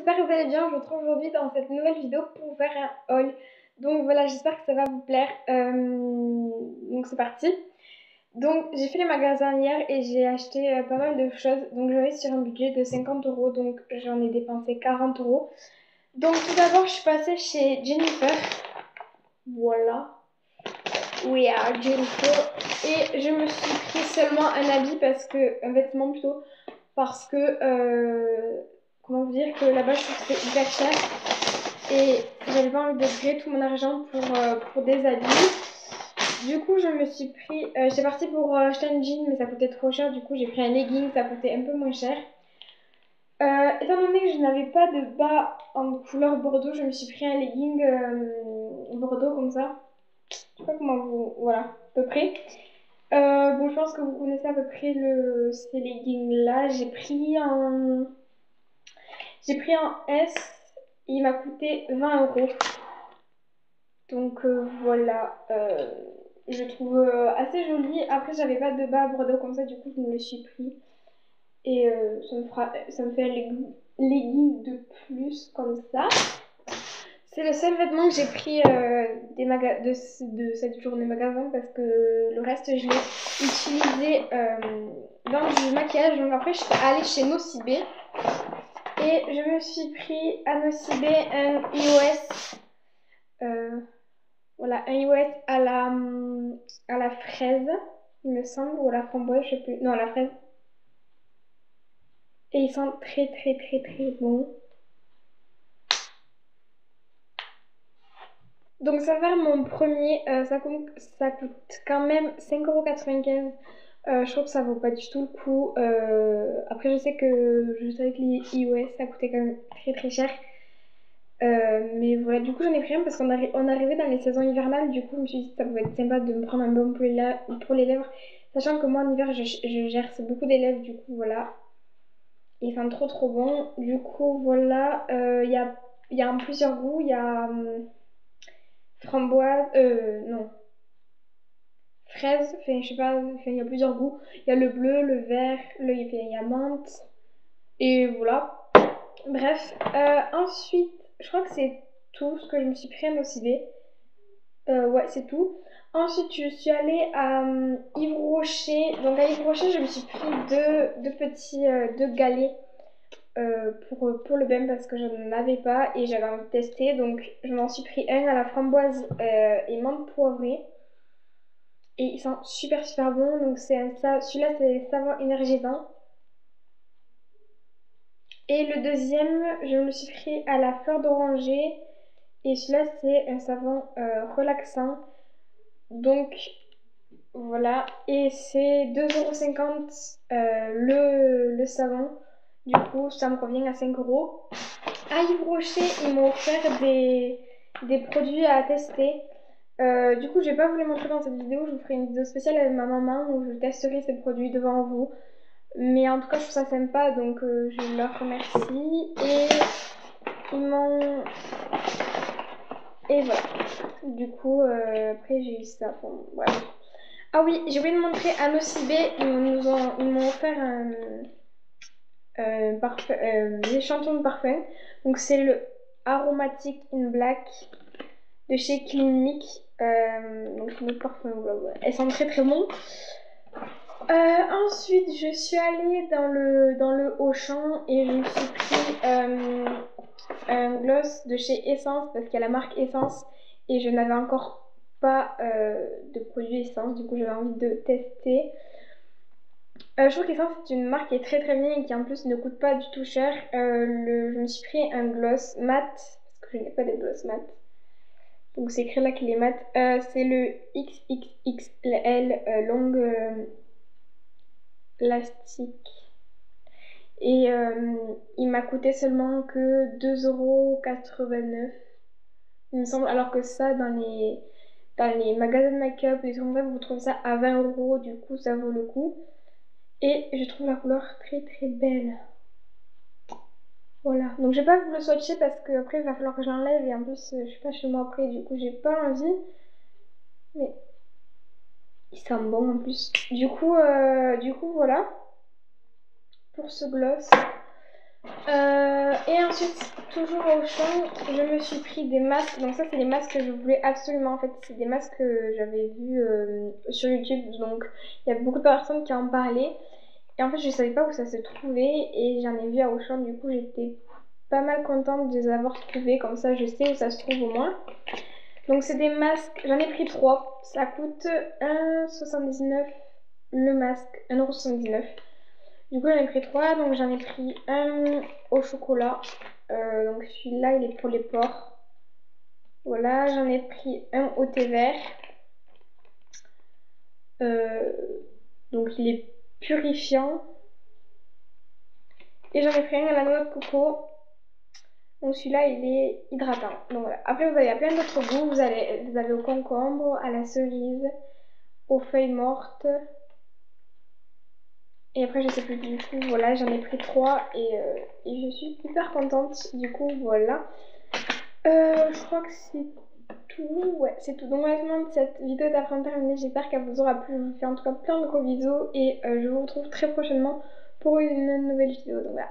j'espère que vous allez bien. Je vous retrouve aujourd'hui dans cette nouvelle vidéo pour vous faire un haul. Donc voilà, j'espère que ça va vous plaire. Donc c'est parti. Donc j'ai fait les magasins hier et j'ai acheté pas mal de choses. Donc j'avais sur un budget de 50 euros, donc j'en ai dépensé 40 euros. Donc tout d'abord je suis passée chez Jennifer. Voilà. We are Jennifer. Et je me suis pris seulement un habit parce que, un vêtement plutôt, parce que comment vous dire que là-bas je trouve que c'est hyper cher et j'avais pas envie de griller tout mon argent pour des habits. Du coup je me suis pris, j'étais partie pour acheter un jean mais ça coûtait trop cher, du coup j'ai pris un legging, ça coûtait un peu moins cher. Étant donné que je n'avais pas de bas en couleur bordeaux, je me suis pris un legging bordeaux comme ça. Je sais pas comment vous... Voilà, à peu près. Bon, je pense que vous connaissez à peu près ces leggings là. J'ai pris un S, il m'a coûté 20 euros. Donc voilà, je trouve assez joli. Après, j'avais pas de bas à Bordeaux comme ça, du coup, je me le suis pris. Et ça me fait un legging de plus comme ça. C'est le seul vêtement que j'ai pris de cette journée magasin parce que le reste, je l'ai utilisé dans du maquillage. Donc après, je suis allée chez Nocibé. Et je me suis pris à Nocibé un iOS. Voilà, un iOS à la fraise, il me semble, ou à la framboise, je sais plus. Non, à la fraise. Et ils sont très très très très bons. Donc ça va faire mon premier, ça coûte quand même 5,95 €. Je trouve que ça vaut pas du tout le coup. Après je sais que juste avec les iOS ça coûtait quand même très très cher. Mais voilà, du coup j'en ai pris un parce qu'on arrivait dans les saisons hivernales. Du coup je me suis dit que ça pouvait être sympa de me prendre un baume pour les lèvres. Sachant que moi en hiver je gerce beaucoup des lèvres, du coup voilà. Ils sont trop trop bons. Du coup voilà, il y a en plusieurs goûts. Il y a framboise, non, fraise, enfin je sais pas, enfin, il y a plusieurs goûts. Il y a le bleu, le vert, il y a menthe. Et voilà. Bref, ensuite, je crois que c'est tout ce que je me suis pris à Nocibé. Ouais, c'est tout. Ensuite, je suis allée à Yves Rocher. Donc à Yves Rocher, je me suis pris deux galets pour le bain parce que je n'en avais pas et j'avais envie de tester. Donc je m'en suis pris un à la framboise et menthe poivrée. Et ils sont super super bons. Donc celui-là c'est savon énergisant. Et le deuxième, je me suis pris à la fleur d'oranger. Et celui-là c'est un savon relaxant. Donc voilà. Et c'est 2,50 € le savon. Du coup ça me revient à 5 euros. À Yves Rocher, ils m'ont offert des produits à tester. Du coup, je vais pas vous les montrer dans cette vidéo. Je vous ferai une vidéo spéciale avec ma maman où je testerai ces produits devant vous. Mais en tout cas, je trouve ça sympa, donc je leur remercie. Et ils m'ont... Et voilà. Du coup, après, j'ai eu ça. Bon, voilà. Ah oui, j'ai oublié de montrer à Nocibé. Ils m'ont offert des échantillons de parfum. Donc, c'est le Aromatic in Black de chez Clinique. Donc nos parfums, voilà. Elles sont très très bons. Ensuite, je suis allée dans le Auchan et je me suis pris un gloss de chez Essence parce qu'il y a la marque Essence et je n'avais encore pas de produit Essence, du coup j'avais envie de tester. Je trouve qu'Essence c'est une marque qui est très très bien et qui en plus ne coûte pas du tout cher. Je me suis pris un gloss mat parce que je n'ai pas de gloss mat. Donc c'est écrit là qu'il est mat. C'est le XXXL longue plastique. Et il m'a coûté seulement que 2,89 € il me semble. Alors que ça dans les magasins de make-up, les trucs comme ça, vous trouvez ça à 20 €. Du coup ça vaut le coup. Et je trouve la couleur très très belle. Voilà. Donc je vais pas vous le swatcher parce que après il va falloir que je l'enlève. Et en plus je suis pas chez moi après. Du coup j'ai pas envie. Mais il sent bon en plus. Du coup, voilà pour ce gloss. Et ensuite, toujours au champ, je me suis pris des masques. Donc ça, c'est les masques que je voulais absolument. En fait, c'est des masques que j'avais vus sur YouTube. Donc il y a beaucoup de personnes qui en parlaient. Et en fait, je savais pas où ça se trouvait. Et j'en ai vu à Auchan. Du coup, j'étais pas mal contente de les avoir trouvés. Comme ça, je sais où ça se trouve au moins. Donc c'est des masques. J'en ai pris 3. Ça coûte 1,79 le masque. 1,79 €. Du coup, j'en ai pris 3, donc j'en ai pris un au chocolat. Donc celui-là, il est pour les pores. Voilà, j'en ai pris un au thé vert. Euh, donc il est purifiant. Et j'en ai pris un à la noix de coco. Donc celui-là, il est hydratant. Donc voilà. Après, vous avez plein d'autres goûts. Vous avez au concombre, à la cerise, aux feuilles mortes. Et après, je sais plus du coup, voilà, j'en ai pris 3 et je suis hyper contente. Du coup, voilà. Je crois que c'est tout. Ouais, c'est tout. Donc, honnêtement, cette vidéo est à fin de terminer. J'espère qu'elle vous aura plu. Je vous fais en tout cas plein de gros bisous et je vous retrouve très prochainement pour une nouvelle vidéo. Donc, voilà.